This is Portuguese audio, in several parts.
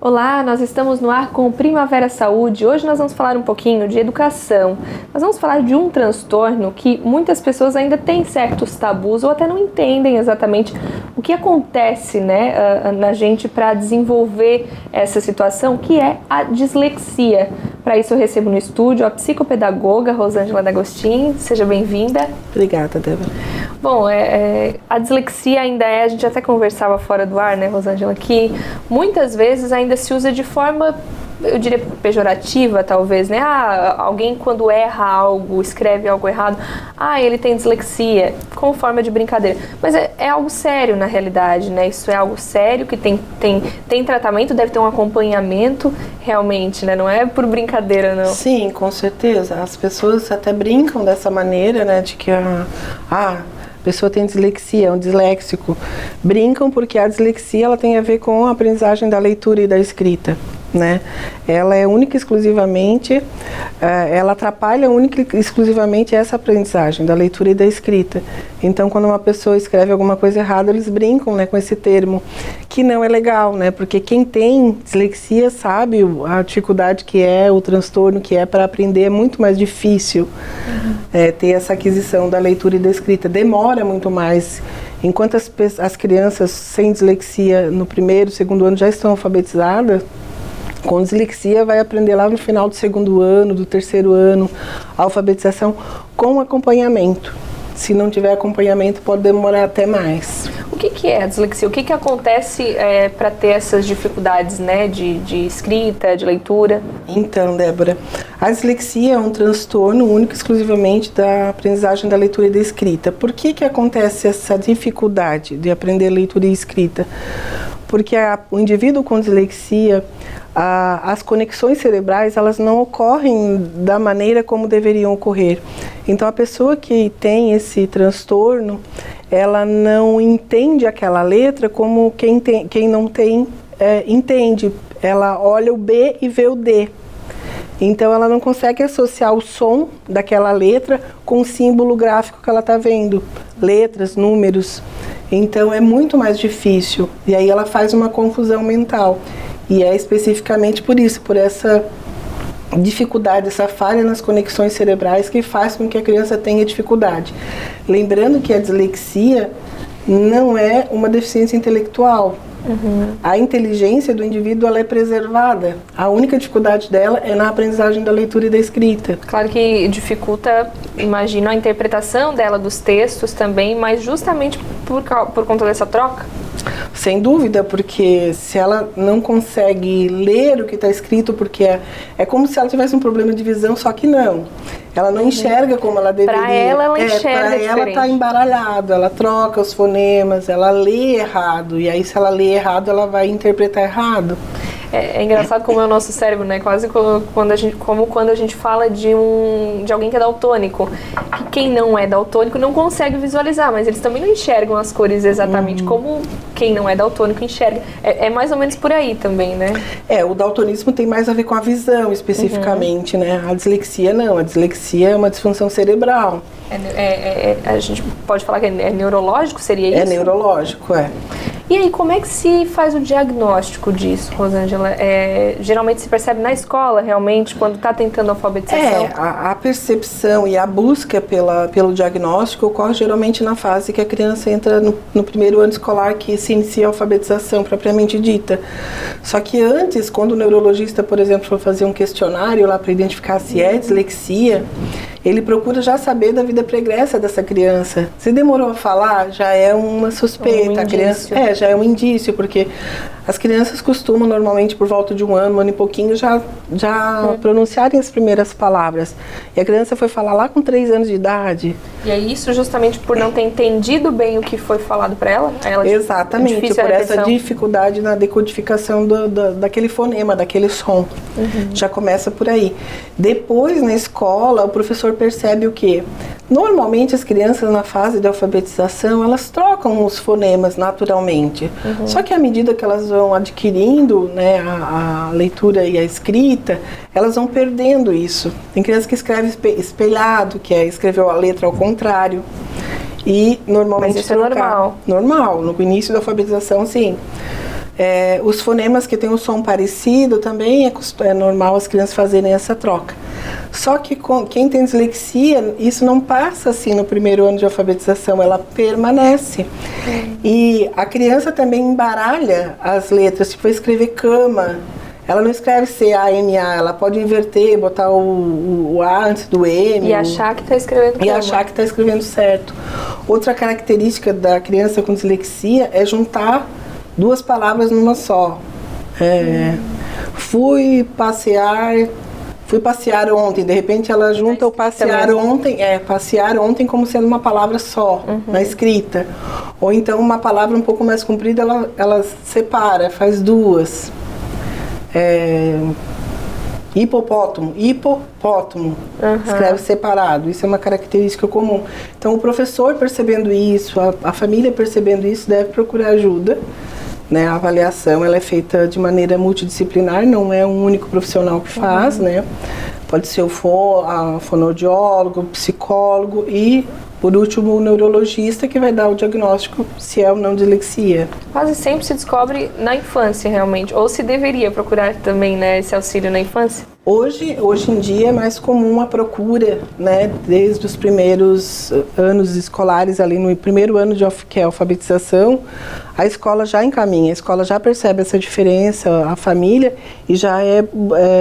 Olá, nós estamos no ar com o Primavera Saúde. Hoje nós vamos falar um pouquinho de educação. Nós vamos falar de um transtorno que muitas pessoas ainda têm certos tabus ou até não entendem exatamente o que acontece, na gente para desenvolver essa situação, que é a dislexia. Para isso eu recebo no estúdio a psicopedagoga Rosângela D'Agostin. Seja bem-vinda. Obrigada, Débora. Bom, a dislexia ainda a gente até conversava fora do ar, né, Rosângela, que muitas vezes ainda se usa de forma, eu diria, pejorativa, talvez, né? Alguém quando erra algo, escreve algo errado, ele tem dislexia, como forma de brincadeira. Mas é algo sério na realidade, né? Isso é algo sério que tem tratamento, deve ter um acompanhamento realmente, né? Não é por brincadeira, não. Sim, com certeza. As pessoas até brincam dessa maneira, né? De que a pessoa tem dislexia, é um disléxico. Brincam porque a dislexia ela tem a ver com a aprendizagem da leitura e da escrita, né? Ela é única e exclusivamente, ela atrapalha única e exclusivamente essa aprendizagem da leitura e da escrita. Então, quando uma pessoa escreve alguma coisa errada, eles brincam, né, com esse termo, que não é legal, né? Porque quem tem dislexia sabe a dificuldade que é, o transtorno que é para aprender, é muito mais difícil ter essa aquisição da leitura e da escrita. Demora muito mais. Enquanto as crianças sem dislexia no primeiro, segundo ano já estão alfabetizadas, com dislexia vai aprender lá no final do segundo ano, do terceiro ano, a alfabetização com acompanhamento. Se não tiver acompanhamento, pode demorar até mais. O que é a dislexia? O que acontece para ter essas dificuldades, né, de escrita, de leitura? Então, Débora, a dislexia é um transtorno único e exclusivamente da aprendizagem da leitura e da escrita. Por que acontece essa dificuldade de aprender leitura e escrita? Porque o indivíduo com dislexia, as conexões cerebrais, elas não ocorrem da maneira como deveriam ocorrer. Então, a pessoa que tem esse transtorno, ela não entende aquela letra como quem não tem entende. Ela olha o B e vê o D. Então, ela não consegue associar o som daquela letra com o símbolo gráfico que ela está vendo. Letras, números. Então, é muito mais difícil. E aí ela faz uma confusão mental. E é especificamente por isso, por essa dificuldade, essa falha nas conexões cerebrais que faz com que a criança tenha dificuldade. Lembrando que a dislexia não é uma deficiência intelectual. A inteligência do indivíduo ela é preservada. A única dificuldade dela é na aprendizagem da leitura e da escrita. Claro que dificulta, imagino, a interpretação dela dos textos também, mas justamente por conta dessa troca? Sem dúvida, porque se ela não consegue ler o que está escrito, porque é como se ela tivesse um problema de visão, só que não. Ela não enxerga como ela deveria. Para ela enxerga para ela está embaralhado, ela troca os fonemas, ela lê errado, e aí se ela lê errado, ela vai interpretar errado. É engraçado como é o nosso cérebro, né? Quase quando a gente fala de alguém que é daltônico. Que quem não é daltônico não consegue visualizar, mas eles também não enxergam as cores exatamente como quem não é daltônico enxerga. É mais ou menos por aí também, né? O daltonismo tem mais a ver com a visão, especificamente, né? A dislexia não, a dislexia é uma disfunção cerebral. A gente pode falar que é neurológico, seria isso? É neurológico, E aí, como é que se faz o diagnóstico disso, Rosângela? Geralmente se percebe na escola, realmente, quando está tentando a alfabetização? A percepção e a busca pelo diagnóstico ocorre geralmente na fase que a criança entra no primeiro ano escolar, que se inicia a alfabetização propriamente dita. Só que antes, quando o neurologista, por exemplo, for fazer um questionário lá para identificar se é dislexia, ele procura já saber da vida pregressa dessa criança. Se demorou a falar, já é uma suspeita. A criança, já é um indício, porque as crianças costumam normalmente por volta de um ano e pouquinho já pronunciarem as primeiras palavras. E a criança foi falar lá com 3 anos de idade. E é isso justamente por não ter entendido bem o que foi falado para ela? Exatamente, por essa dificuldade na decodificação daquele fonema, daquele som. Já começa por aí. Depois, na escola, o professor percebe o quê? Normalmente as crianças na fase de alfabetização, elas trocam os fonemas naturalmente. Só que à medida que elas vão adquirindo, né, a leitura e a escrita, elas vão perdendo isso. Tem criança que escreve espelhado, que escreveu a letra ao contrário. E normalmente mas isso é normal? Normal, no início da alfabetização, sim. Os fonemas que têm um som parecido também é normal as crianças fazerem essa troca. Só que quem tem dislexia, isso não passa assim no primeiro ano de alfabetização, ela permanece. E a criança também embaralha as letras, tipo escrever cama. Ela não escreve C-A-M-A, ela pode inverter, botar o A antes do M. E achar que está escrevendo cama. E achar que está escrevendo certo. Outra característica da criança com dislexia é juntar duas palavras numa só. Fui passear ontem. De repente ela junta o passear ontem como sendo uma palavra só, na escrita. Ou então uma palavra um pouco mais comprida, ela separa, faz duas. Hipopótamo, escreve separado. Isso é uma característica comum. Então o professor percebendo isso, a família percebendo isso, deve procurar ajuda, né? A avaliação ela é feita de maneira multidisciplinar, não é um único profissional que faz, né? Pode ser a fonoaudiólogo, o psicólogo e, por último, o neurologista, que vai dar o diagnóstico se é ou não dislexia. Quase sempre se descobre na infância, realmente. Ou se deveria procurar também, né, esse auxílio na infância? Hoje em dia é mais comum a procura, né, desde os primeiros anos escolares, ali no primeiro ano que é a alfabetização, a escola já encaminha, a escola já percebe essa diferença, a família, e já é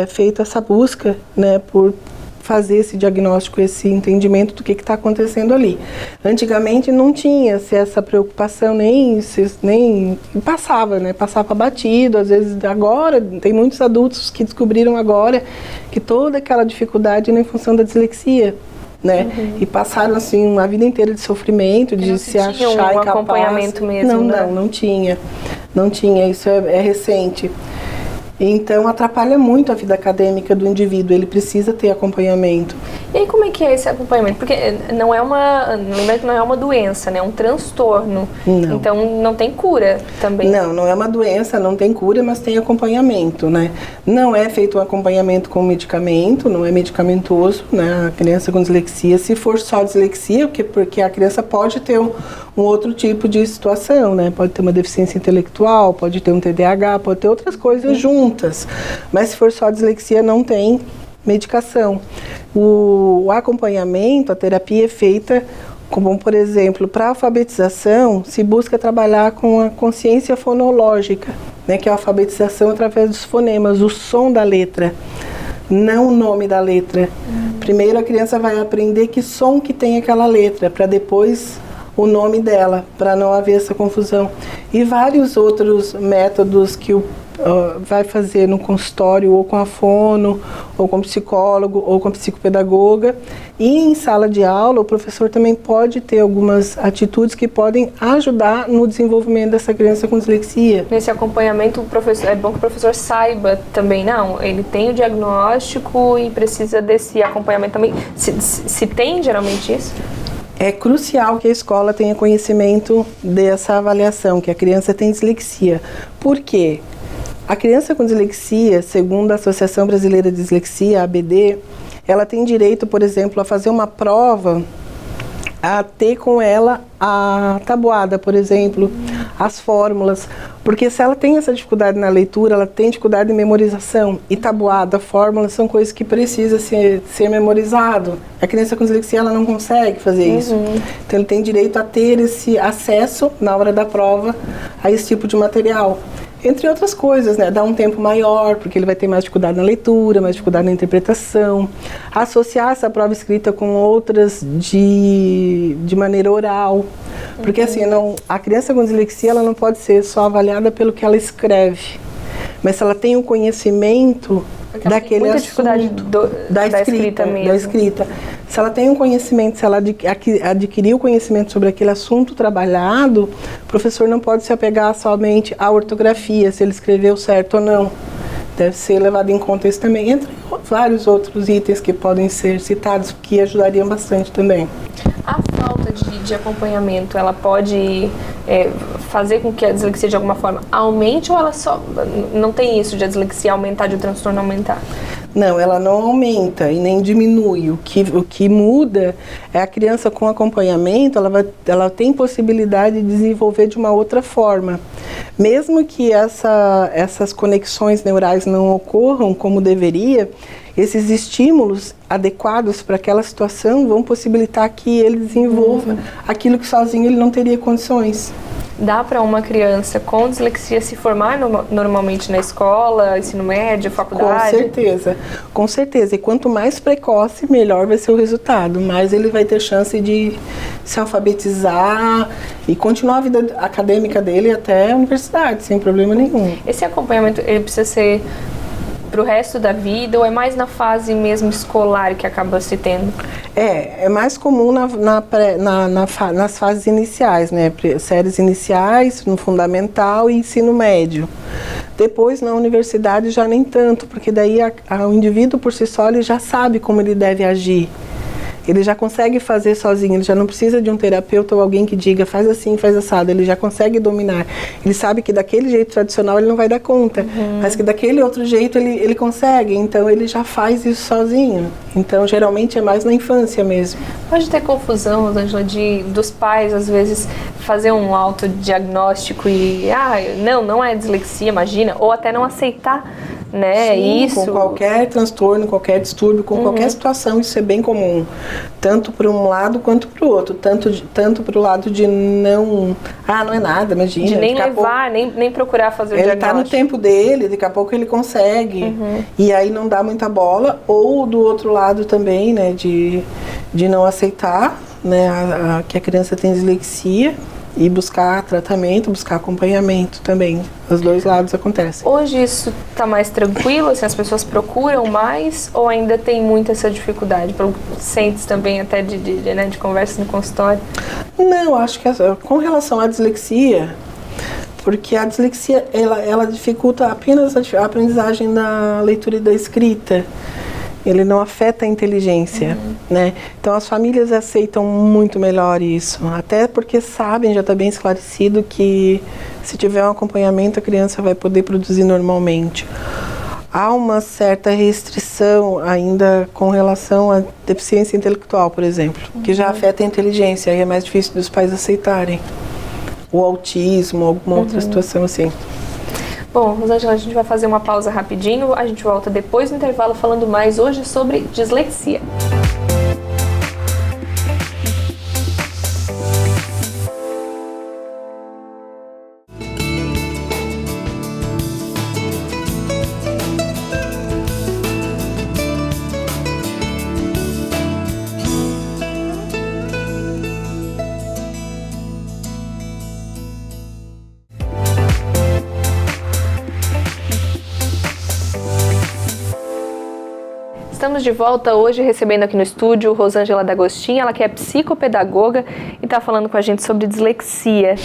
feita essa busca, né, por fazer esse diagnóstico, esse entendimento do que está acontecendo ali. Antigamente não tinha essa preocupação, nem passava, né? Passava batido, às vezes agora, tem muitos adultos que descobriram agora que toda aquela dificuldade é em função da dislexia, né? E passaram assim uma vida inteira de sofrimento, de se achar incapaz. Acompanhamento mesmo, não tinha, isso é recente. Então atrapalha muito a vida acadêmica do indivíduo, ele precisa ter acompanhamento. E aí como é que é esse acompanhamento? Porque lembra que não é uma doença, né? É um transtorno. Não. Então não tem cura também. Não é uma doença, não tem cura, mas tem acompanhamento, né? Não é feito um acompanhamento com medicamento, não é medicamentoso, né? A criança com dislexia, se for só dislexia, porque a criança pode ter um outro tipo de situação, né? Pode ter uma deficiência intelectual, pode ter um TDAH, pode ter outras coisas juntas. Mas se for só dislexia, não tem medicação. O acompanhamento, a terapia é feita, como por exemplo, para a alfabetização, se busca trabalhar com a consciência fonológica, né? Que é a alfabetização através dos fonemas, o som da letra, não o nome da letra. Primeiro a criança vai aprender que som que tem aquela letra, para depois o nome dela, para não haver essa confusão. E vários outros métodos que vai fazer no consultório, ou com a fono, ou com o psicólogo, ou com a psicopedagoga. E em sala de aula, o professor também pode ter algumas atitudes que podem ajudar no desenvolvimento dessa criança com dislexia. Nesse acompanhamento, é bom que o professor saiba também, ele tem o diagnóstico e precisa desse acompanhamento também. Se tem geralmente isso? É crucial que a escola tenha conhecimento dessa avaliação, que a criança tem dislexia. Por quê? A criança com dislexia, segundo a Associação Brasileira de Dislexia, a ABD, ela tem direito, por exemplo, a fazer uma prova, a ter com ela a tabuada, por exemplo, as fórmulas, porque se ela tem essa dificuldade na leitura, ela tem dificuldade em memorização, e tabuada, fórmulas são coisas que precisam ser memorizado. A criança com dislexia, ela não consegue fazer isso. Então ele tem direito a ter esse acesso, na hora da prova, a esse tipo de material. Entre outras coisas, né? Dar um tempo maior, porque ele vai ter mais dificuldade na leitura, mais dificuldade na interpretação. Associar essa prova escrita com outras de maneira oral. Porque assim, a criança com dislexia, ela não pode ser só avaliada pelo que ela escreve. Mas se ela tem o conhecimento daquele assunto, da escrita mesmo. Da escrita. Se ela tem um conhecimento, se ela adquiriu conhecimento sobre aquele assunto trabalhado, o professor não pode se apegar somente à ortografia, se ele escreveu certo ou não. Deve ser levado em conta isso também, entre vários outros itens que podem ser citados, que ajudariam bastante também. A falta de acompanhamento, ela pode fazer com que a dislexia de alguma forma aumente, ou ela só não tem isso de a dislexia aumentar, de o transtorno aumentar? Não, ela não aumenta e nem diminui. O que muda é a criança com acompanhamento, ela tem possibilidade de desenvolver de uma outra forma. Mesmo que essas conexões neurais não ocorram como deveria, esses estímulos adequados para aquela situação vão possibilitar que ele desenvolva aquilo que sozinho ele não teria condições. Dá para uma criança com dislexia se formar normalmente na escola, ensino médio, faculdade? Com certeza. E quanto mais precoce, melhor vai ser o resultado. Mais ele vai ter chance de se alfabetizar e continuar a vida acadêmica dele até a universidade, sem problema nenhum. Esse acompanhamento, ele precisa ser para o resto da vida ou é mais na fase mesmo escolar que acaba se tendo? É mais comum nas fases iniciais, né? Séries iniciais, no fundamental e ensino médio. Depois, na universidade, já nem tanto, porque daí o indivíduo por si só ele já sabe como ele deve agir. Ele já consegue fazer sozinho, ele já não precisa de um terapeuta ou alguém que diga faz assim, faz assado, ele já consegue dominar. Ele sabe que daquele jeito tradicional ele não vai dar conta, mas que daquele outro jeito ele consegue, então ele já faz isso sozinho. Então geralmente é mais na infância mesmo. Pode ter confusão, Rosângela, dos pais às vezes fazer um autodiagnóstico e não é dislexia, imagina, ou até não aceitar, né? Sim, isso. Com qualquer transtorno, qualquer distúrbio, com qualquer situação, isso é bem comum. Tanto para um lado quanto para o outro. Tanto para o lado de não é nada, imagina. De nem levar, nem procurar fazer o diagnóstico. Ele está no tempo dele, daqui a pouco ele consegue. E aí não dá muita bola. Ou do outro lado também, né, de não aceitar, né, que a criança tem dislexia. E buscar tratamento, buscar acompanhamento também. Os dois lados acontecem. Hoje isso está mais tranquilo? Assim, as pessoas procuram mais ou ainda tem muita essa dificuldade? Sentes também até de conversa no consultório? Não, acho que com relação à dislexia, porque a dislexia ela dificulta apenas a aprendizagem da leitura e da escrita. Ele não afeta a inteligência, né? Então as famílias aceitam muito melhor isso, até porque sabem, já está bem esclarecido que se tiver um acompanhamento a criança vai poder produzir normalmente. Há uma certa restrição ainda com relação à deficiência intelectual, por exemplo, que já afeta a inteligência, aí é mais difícil dos pais aceitarem. O autismo, alguma outra situação assim. Bom, Rosângela, a gente vai fazer uma pausa rapidinho, a gente volta depois do intervalo falando mais hoje sobre dislexia. Estamos de volta hoje recebendo aqui no estúdio Rosângela D'Agostinho, ela que é psicopedagoga e está falando com a gente sobre dislexia.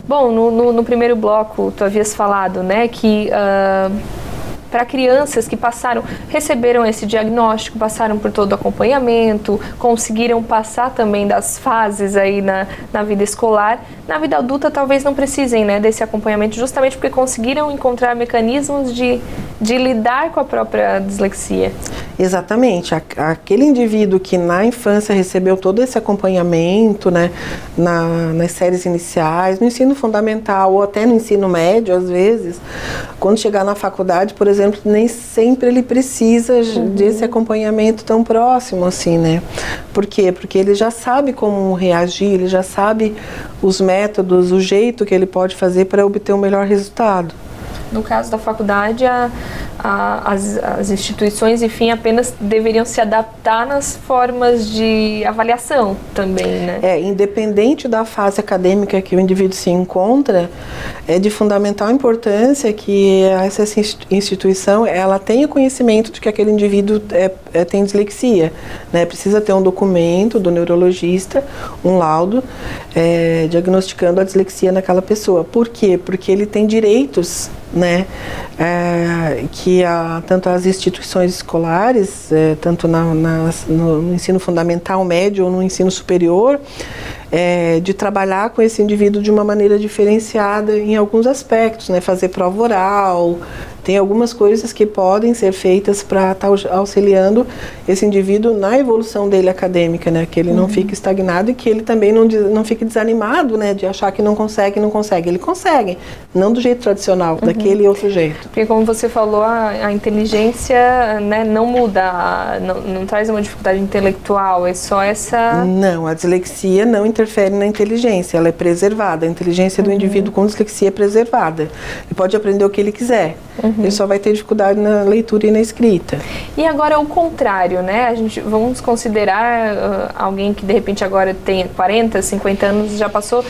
Bom, no primeiro bloco tu havias falado, né, que para crianças que receberam esse diagnóstico, passaram por todo o acompanhamento, conseguiram passar também das fases aí na vida escolar, na vida adulta talvez não precisem, né, desse acompanhamento, justamente porque conseguiram encontrar mecanismos de lidar com a própria dislexia. Exatamente, aquele indivíduo que na infância recebeu todo esse acompanhamento, né, nas séries iniciais, no ensino fundamental ou até no ensino médio às vezes, quando chegar na faculdade, por exemplo, nem sempre ele precisa desse acompanhamento tão próximo assim, né? Por quê? Porque ele já sabe como reagir, ele já sabe os métodos, o jeito que ele pode fazer para obter um melhor resultado. No caso da faculdade, as instituições, enfim, apenas deveriam se adaptar nas formas de avaliação também, né? Independente da fase acadêmica que o indivíduo se encontra, é de fundamental importância que essa instituição ela tenha conhecimento de que aquele indivíduo tem dislexia, né? Precisa ter um documento do neurologista, um laudo, diagnosticando a dislexia naquela pessoa. Por quê? Porque ele tem direitos, né, que tanto as instituições escolares, tanto no ensino fundamental, médio ou no ensino superior, de trabalhar com esse indivíduo de uma maneira diferenciada em alguns aspectos, né, fazer prova oral, tem algumas coisas que podem ser feitas para estar auxiliando esse indivíduo na evolução dele acadêmica, né? Que ele não fique estagnado e que ele também não fique desanimado, né? De achar que não consegue. Ele consegue, não do jeito tradicional, daquele outro jeito. Porque como você falou, a inteligência, né, não muda, não traz uma dificuldade intelectual, é só essa... Não, a dislexia não interfere na inteligência, ela é preservada. A inteligência do indivíduo com dislexia é preservada. Ele pode aprender o que ele quiser, ele só vai ter dificuldade na leitura e na escrita. E agora o contrário, né? Vamos considerar alguém que de repente agora tem 40, 50 anos, já passou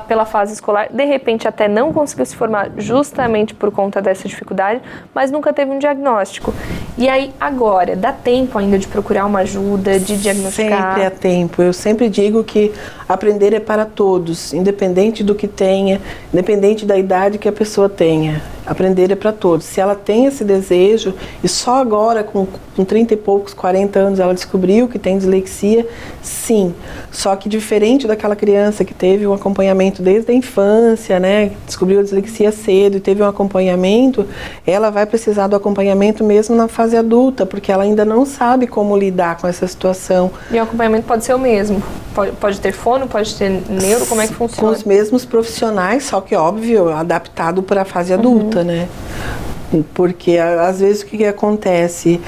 pela fase escolar, de repente até não conseguiu se formar justamente por conta dessa dificuldade, mas nunca teve um diagnóstico. E aí agora, dá tempo ainda de procurar uma ajuda, de diagnosticar? Sempre há tempo. Eu sempre digo que aprender é para todos, independente do que tenha, independente da idade que a pessoa tenha. Aprender é para todos. Se ela tem esse desejo e só agora, com 30 e poucos, 40 anos, ela descobriu que tem dislexia, sim. Só que diferente daquela criança que teve um acompanhamento desde a infância, né? Descobriu a dislexia cedo e teve um acompanhamento, ela vai precisar do acompanhamento mesmo na fase adulta, porque ela ainda não sabe como lidar com essa situação. E o acompanhamento pode ser o mesmo? Pode ter fono, pode ter neuro, como é que funciona? Com os mesmos profissionais, só que, óbvio, adaptado para a fase adulta, né? Porque às vezes o que acontece?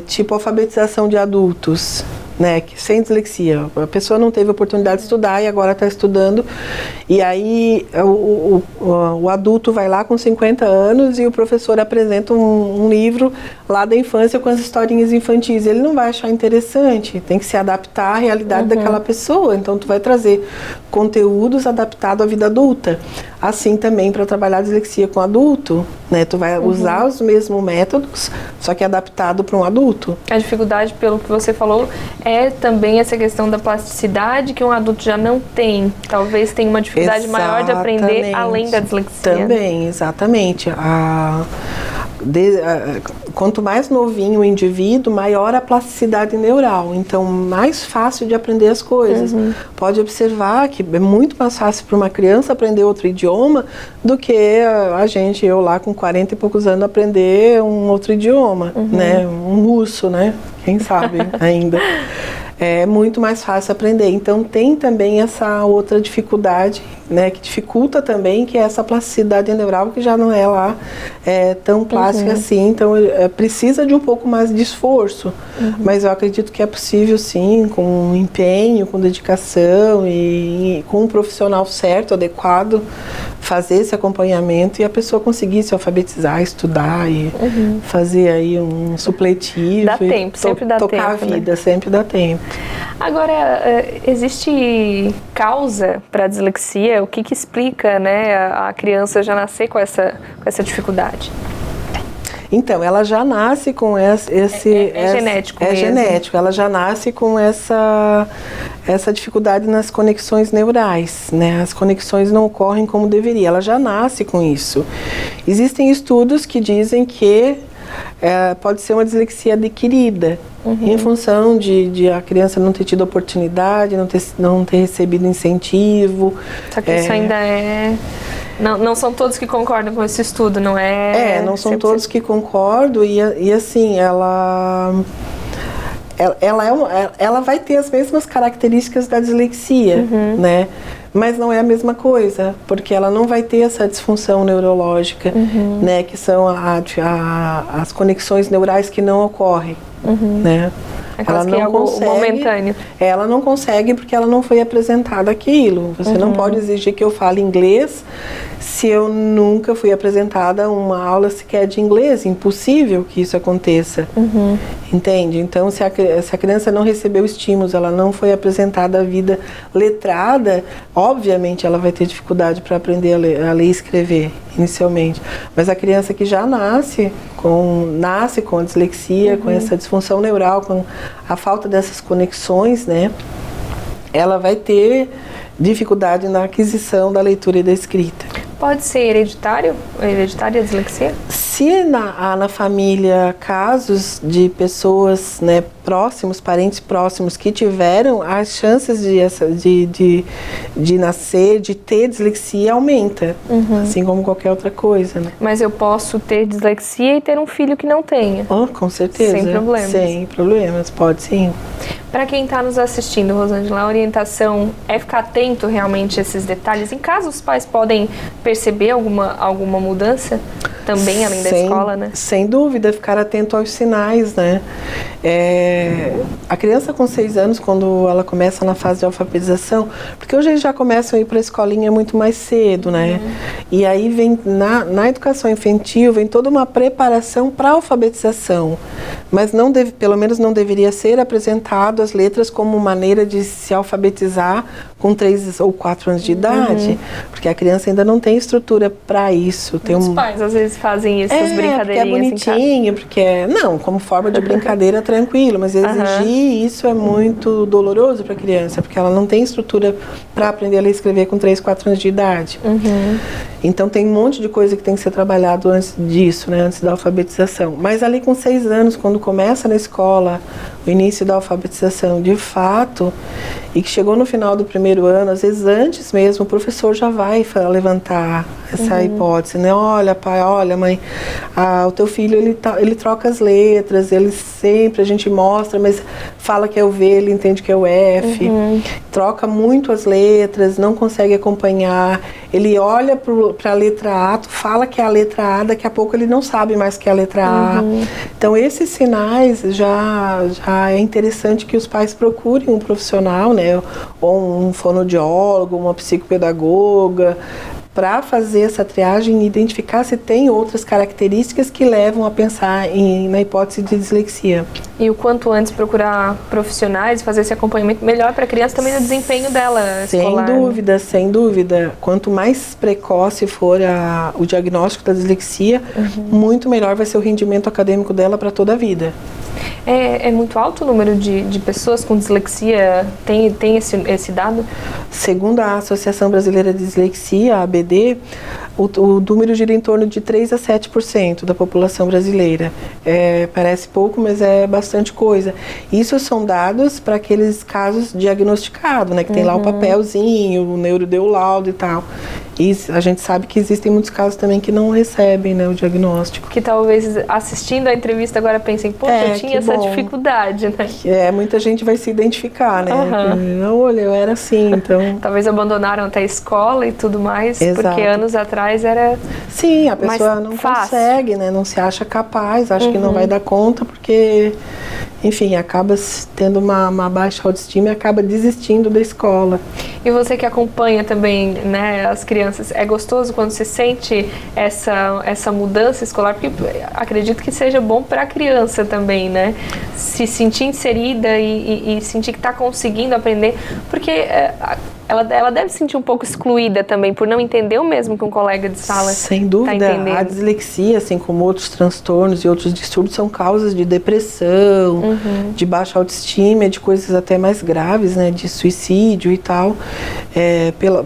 Tipo alfabetização de adultos, né, que sem dislexia, a pessoa não teve oportunidade de estudar e agora está estudando, e aí o adulto vai lá com 50 anos e o professor apresenta um livro lá da infância com as historinhas infantis. Ele não vai achar interessante, tem que se adaptar à realidade daquela pessoa, então tu vai trazer conteúdos adaptados à vida adulta. Assim também para trabalhar a dislexia com adulto, né, tu vai usar os mesmos métodos, só que adaptado para um adulto. A dificuldade, pelo que você falou, é também essa questão da plasticidade que um adulto já não tem. Talvez tenha uma dificuldade maior de aprender além da dislexia. Também, exatamente. Quanto mais novinho o indivíduo, maior a plasticidade neural. Então, mais fácil de aprender as coisas. Pode observar que é muito mais fácil para uma criança aprender outro idioma do que eu lá com 40 e poucos anos aprender um outro idioma, né? Um russo, né? Quem sabe ainda. É muito mais fácil aprender. Então tem também essa outra dificuldade, né, que dificulta também, que é essa plasticidade neural, que já não é lá tão plástica assim. Então precisa de um pouco mais de esforço. Mas eu acredito que é possível sim, com empenho, com dedicação e com um profissional certo, adequado, fazer esse acompanhamento e a pessoa conseguir se alfabetizar, estudar e fazer aí um supletivo. Dá tempo, sempre dá tempo. Tocar a vida, né? Sempre dá tempo. Agora, existe causa para a dislexia? O que explica, né, a criança já nascer com essa dificuldade? Então, ela já nasce com genético mesmo. Genético. Ela já nasce com essa dificuldade nas conexões neurais, né? As conexões não ocorrem como deveria. Ela já nasce com isso. Existem estudos que dizem que pode ser uma dislexia adquirida, em função de a criança não ter tido oportunidade, não ter recebido incentivo. Só que isso ainda não são todos que concordam com esse estudo, não é? Não são todos que concordam e assim, ela vai ter as mesmas características da dislexia, né? Mas não é a mesma coisa, porque ela não vai ter essa disfunção neurológica, né? Que são as conexões neurais que não ocorrem, né? Ela não consegue, momentâneo. Ela não consegue porque ela não foi apresentada aquilo. Você não pode exigir que eu fale inglês se eu nunca fui apresentada uma aula sequer de inglês. Impossível que isso aconteça. Entende? Então, se a criança não recebeu estímulos, ela não foi apresentada a vida letrada, obviamente ela vai ter dificuldade para aprender a ler e escrever, inicialmente. Mas a criança que já nasce com a dislexia, com essa disfunção neural, com a falta dessas conexões, né, ela vai ter dificuldade na aquisição da leitura e da escrita. Pode ser hereditário? Hereditária a dislexia? Se há na família casos de pessoas, né, próximos, parentes próximos que tiveram, as chances de nascer, de ter dislexia aumenta, assim como qualquer outra coisa, né? Mas eu posso ter dislexia e ter um filho que não tenha? Oh, com certeza. Sem problemas? Sem problemas, pode sim. Para quem está nos assistindo, Rosângela, a orientação é ficar atento realmente a esses detalhes. Em caso os pais podem perceber alguma mudança também, além da escola, né? Sem dúvida, ficar atento aos sinais, né? A criança com 6 anos, quando ela começa na fase de alfabetização, porque hoje eles já começam a ir para a escolinha muito mais cedo, né? E aí vem, na educação infantil, vem toda uma preparação para a alfabetização, mas pelo menos não deveria ser apresentado as letras como maneira de se alfabetizar com 3 ou 4 anos de idade, porque a criança ainda não tem estrutura para isso. Os pais às vezes fazem isso, as brincadeirinhas. Porque é bonitinho, não, como forma de brincadeira tranquilo, mas exigir isso é muito doloroso para a criança, porque ela não tem estrutura para aprender a ler e escrever com 3, 4 anos de idade. Então tem um monte de coisa que tem que ser trabalhado antes disso, né, antes da alfabetização. Mas ali com 6 anos, quando começa na escola o início da alfabetização de fato, e que chegou no final do primeiro ano, às vezes antes mesmo, o professor já vai levantar essa hipótese, né? Olha, pai, olha, mãe, o teu filho, ele troca as letras, a gente mostra, mas fala que é o V, ele entende que é o F, troca muito as letras, não consegue acompanhar, ele olha para a letra A, tu fala que é a letra A, daqui a pouco ele não sabe mais que é a letra A. Então, esses sinais já é interessante que os pais procurem um profissional, né? Ou um fonoaudiólogo, uma psicopedagoga, para fazer essa triagem e identificar se tem outras características que levam a pensar na hipótese de dislexia. E o quanto antes procurar profissionais, fazer esse acompanhamento melhor para a criança também no desempenho dela escolar. Sem dúvida, sem dúvida. Quanto mais precoce for o diagnóstico da dislexia, muito melhor vai ser o rendimento acadêmico dela para toda a vida. É muito alto o número de pessoas com dislexia? Tem esse dado? Segundo a Associação Brasileira de Dislexia, a ABD, o número gira em torno de 3 a 7% da população brasileira. Parece pouco, mas é bastante coisa. Isso são dados para aqueles casos diagnosticados, né? Que tem lá o papelzinho, o neuro deu o laudo e tal. E a gente sabe que existem muitos casos também que não recebem, né, o diagnóstico. Que talvez assistindo a entrevista agora pensem, poxa, eu tinha essa dificuldade, né? Muita gente vai se identificar, né? Olha, eu era assim, então... Talvez abandonaram até a escola e tudo mais, Exato. Porque anos atrás era... Sim, a pessoa não consegue, né? Não se acha capaz, acha que não vai dar conta, porque... Enfim, acaba tendo uma baixa autoestima e acaba desistindo da escola. E você que acompanha também, né, as crianças, é gostoso quando você sente essa mudança escolar? Porque acredito que seja bom para a criança também, né? Se sentir inserida e sentir que está conseguindo aprender. Porque ela deve se sentir um pouco excluída também, por não entender o mesmo que um colega de sala está entendendo. Sem dúvida, a dislexia, assim como outros transtornos e outros distúrbios, são causas de depressão, de baixa autoestima, de coisas até mais graves, né, de suicídio e tal,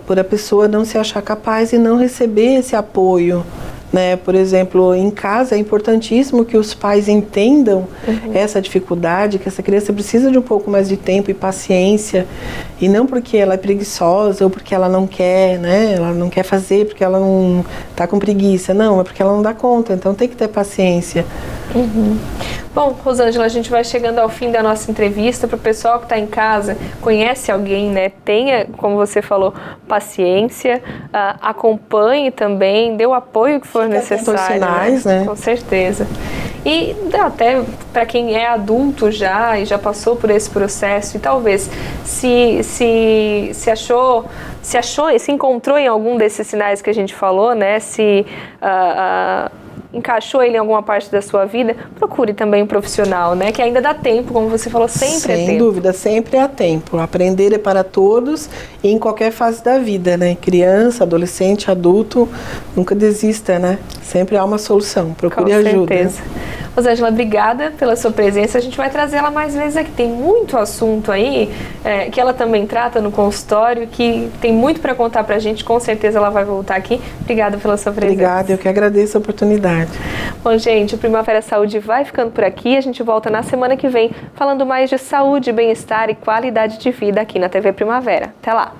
por a pessoa não se achar capaz e não receber esse apoio. Né? Por exemplo, em casa é importantíssimo que os pais entendam essa dificuldade, que essa criança precisa de um pouco mais de tempo e paciência, e não porque ela é preguiçosa ou porque ela não quer, né? Ela não quer fazer porque ela não está com preguiça, não, é porque ela não dá conta, então tem que ter paciência. Bom, Rosângela, a gente vai chegando ao fim da nossa entrevista. Para o pessoal que está em casa, conhece alguém, né? Tenha, como você falou, paciência, acompanhe também, dê o apoio que for necessário. Sinais, né? Com certeza. E até para quem é adulto já e já passou por esse processo e talvez se encontrou em algum desses sinais que a gente falou, né? Se encaixou ele em alguma parte da sua vida, procure também um profissional, né? Que ainda dá tempo, como você falou, sempre é tempo. Sem dúvida, sempre há tempo. Aprender é para todos e em qualquer fase da vida, né? Criança, adolescente, adulto, nunca desista, né? Sempre há uma solução. Procure ajuda. Com certeza. Rosângela, obrigada pela sua presença. A gente vai trazer ela mais vezes aqui. Tem muito assunto aí que ela também trata no consultório, que tem muito para contar pra gente. Com certeza ela vai voltar aqui. Obrigada pela sua presença. Obrigada, eu que agradeço a oportunidade. Bom, gente, o Primavera Saúde vai ficando por aqui. A gente volta na semana que vem falando mais de saúde, bem-estar e qualidade de vida aqui na TV Primavera. Até lá!